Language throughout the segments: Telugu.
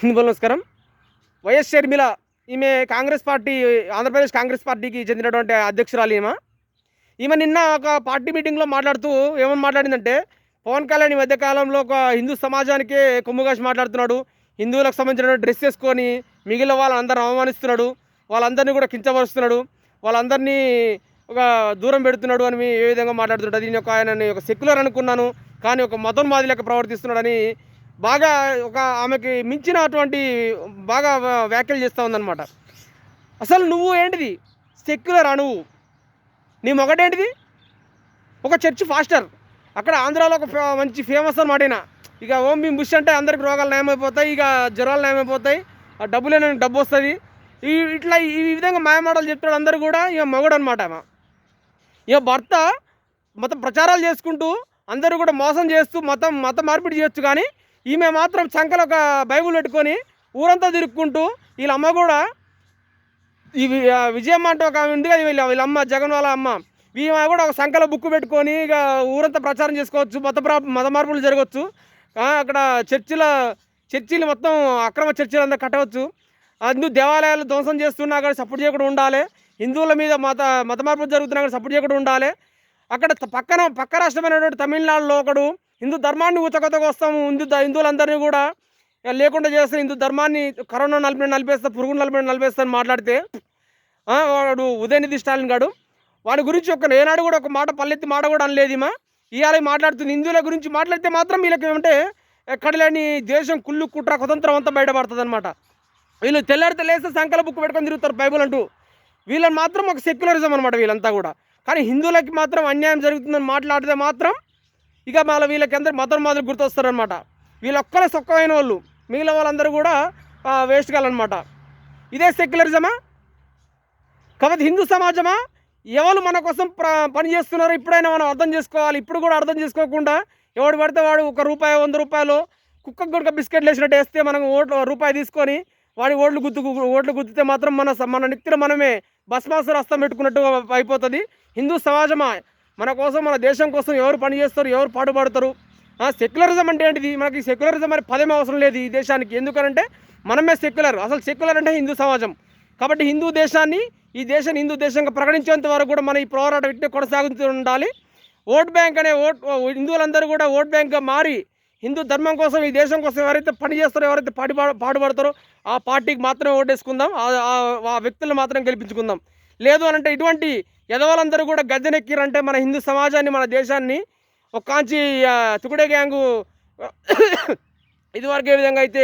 నమస్కారం. వైఎస్ షర్మిల ఈమె కాంగ్రెస్ పార్టీ, ఆంధ్రప్రదేశ్ కాంగ్రెస్ పార్టీకి చెందినటువంటి అధ్యక్షురాలు ఈమె నిన్న ఒక పార్టీ మీటింగ్లో మాట్లాడుతూ ఏమని మాట్లాడిందంటే, పవన్ కళ్యాణ్ ఈ మధ్యకాలంలో ఒక హిందూ సమాజానికే కొమ్ముగాసి మాట్లాడుతున్నాడు. హిందువులకు సంబంధించిన డ్రెస్ వేసుకొని మిగిలిన వాళ్ళందరూ అవమానిస్తున్నాడు, వాళ్ళందరినీ కూడా కించపరుస్తున్నాడు, వాళ్ళందరినీ ఒక దూరం పెడుతున్నాడు అని ఏ విధంగా మాట్లాడుతున్నాడు. దీని ఒక ఆయనని ఒక సెక్యులర్ అనుకున్నాను, కానీ ఒక మతోన్మాది లెక్క ప్రవర్తిస్తున్నాడని బాగా ఒక ఆమెకి మించినటువంటి బాగా వ్యాఖ్యలు చేస్తూ ఉందన్నమాట. అసలు నువ్వు ఏంటిది సెక్యులరా? నీ మొగటేంటిది? ఒక చర్చ్ ఫాస్టర్, అక్కడ ఆంధ్రాలో ఒక మంచి ఫేమస్ అనమాట. ఇక ఓం భీమ్ బుష్ అంటే అందరికి రోగాలు నయమైపోతాయి, ఇక జ్వరాలు నయమైపోతాయి, డబ్బు లేని డబ్బు వస్తుంది, ఇట్లా ఈ విధంగా మాయమాటలు చెప్తాడు అందరూ కూడా. ఇక మొగడు అనమాట. ఇక భర్త మత ప్రచారాలు చేసుకుంటూ అందరూ కూడా మోసం చేస్తూ మత మార్పిడి చేయొచ్చు, కానీ ఈమె మాత్రం చంకలో ఒక బైబుల్ పెట్టుకొని ఊరంతా తిరుక్కుంటూ, వీళ్ళ అమ్మ కూడా ఈ విజయమ్మ అంటే ఒక ఉంది కదా, వీళ్ళ అమ్మ జగన్ వాళ్ళ అమ్మ, ఈమె కూడా ఒక సంకల బుక్ పెట్టుకొని ఇక ఊరంతా ప్రచారం చేసుకోవచ్చు, మత మార్పులు జరగవచ్చు. అక్కడ చర్చిలు మొత్తం అక్రమ చర్చిలు అంతా కట్టవచ్చు. అందుకు దేవాలయాలు ధ్వంసం చేస్తున్నా కానీ సపోర్ట్ చేయకుండా ఉండాలి, హిందువుల మీద మత మార్పులు జరుగుతున్నా కానీ సపోర్ట్ చేయకుండా ఉండాలి. అక్కడ పక్క రాష్ట్రమైనటువంటి తమిళనాడులో ఒకడు హిందూ ధర్మాన్ని ఊచకొత్తగా వస్తాము, హిందువులందరినీ కూడా లేకుండా చేస్తే హిందూ ధర్మాన్ని కరోనా నలిపేస్తా, పురుగును నలిపేస్తా అని మాట్లాడితే వాడు ఉదయనిధి స్టాలిన్ గాడు, వాడి గురించి ఏనాడు కూడా ఒక మాట పల్లెత్తి మాట కూడా అనలేదు. ఇవాళ మాట్లాడుతుంది హిందువుల గురించి మాట్లాడితే మాత్రం వీళ్ళకి ఏమంటే ఎక్కడలేని దేశం కుళ్ళు కుట్ర కుతంత్రం అంతా బయటపడుతుంది అనమాట. వీళ్ళు తెల్లారితే లేస్తే సంకల బుక్ పెట్టుకొని తిరుగుతారు బైబుల్ అంటూ. వీళ్ళని మాత్రం ఒక సెక్యులరిజం అనమాట వీళ్ళంతా కూడా. కానీ హిందువులకి మాత్రం అన్యాయం జరుగుతుందని మాట్లాడితే మాత్రం ఇక మళ్ళీ వీళ్ళకి అందరు మతం మాదిరి గుర్తొస్తారనమాట. వీళ్ళొక్కరే సొక్కమైన వాళ్ళు, మిగిలిన వాళ్ళందరూ కూడా వేస్ట్ కావాలన్నమాట. ఇదే సెక్యులరిజమా? కాబట్టి హిందూ సమాజమా ఎవరు మన కోసం పని చేస్తున్నారో ఇప్పుడైనా మనం అర్థం చేసుకోవాలి. ఇప్పుడు కూడా అర్థం చేసుకోకుండా ఎవడు పడితే వాడు ఒక రూపాయి 100 రూపాయలు కుక్కకు గుడక బిస్కెట్లు వేసినట్టు వేస్తే మనం రూపాయి తీసుకొని వాడి ఓట్లు గుద్దితే మాత్రం మన నెత్తిన మనమే భస్మాసుర హస్తం పెట్టుకున్నట్టు అయిపోతుంది. హిందూ సమాజమా మన కోసం, మన దేశం కోసం ఎవరు పని చేస్తారు, ఎవరు పాటుపడతారు? సెక్యులరిజం అంటే ఏంటిది? మనకి సెక్యులరిజం అనే పదమే అవసరం లేదు ఈ దేశానికి. ఎందుకంటే మనమే సెక్యులర్. అసలు సెక్యులర్ అంటే హిందూ సమాజం. కాబట్టి ఈ దేశాన్ని హిందూ దేశంగా ప్రకటించేంత వరకు కూడా మన ఈ పోరాటం ఇట్టే కొనసాగుతూ ఉండాలి. ఓట్ బ్యాంక్ అనే హిందువులందరూ కూడా ఓట్ బ్యాంక్గా మారి హిందూ ధర్మం కోసం, ఈ దేశం కోసం ఎవరైతే పని చేస్తారో, ఎవరైతే పాటుపడతారో ఆ పార్టీకి మాత్రమే ఓటేసుకుందాం, ఆ వ్యక్తులను మాత్రం గెలిపించుకుందాం. లేదు అనంటే ఇటువంటి ఎదవాళ్ళందరూ కూడా గద్దెనెక్కిరంటే మన హిందూ సమాజాన్ని, మన దేశాన్ని ఒక కాంచి తుకుడే గ్యాంగు ఇదివరకు ఏ విధంగా అయితే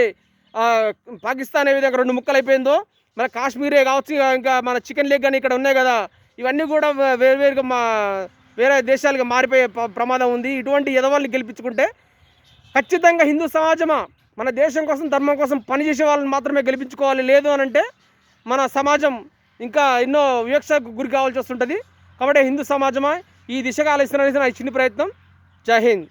పాకిస్తాన్ ఏ విధంగా 2 ముక్కలు అయిపోయిందో, మన కాశ్మీరే కావచ్చు, ఇంకా మన చికెన్ లెగ్ కానీ ఇక్కడ ఉన్నాయి కదా, ఇవన్నీ కూడా వేరువేరుగా వేరే దేశాలుగా మారిపోయే ప్రమాదం ఉంది. ఇటువంటి ఎదవాళ్ళని గెలిపించుకుంటే ఖచ్చితంగా హిందూ సమాజమా మన దేశం కోసం, ధర్మం కోసం పనిచేసే వాళ్ళని మాత్రమే గెలిపించుకోవాలి. లేదు అనంటే మన సమాజం ఇంకా ఎన్నో వివక్షకు గురి కావాల్సి వస్తుంటుంది. కాబట్టి హిందూ సమాజమా ఈ దిశగా ఆలోచిస్తున్న ఈ చిన్న ప్రయత్నం. జై హింద్.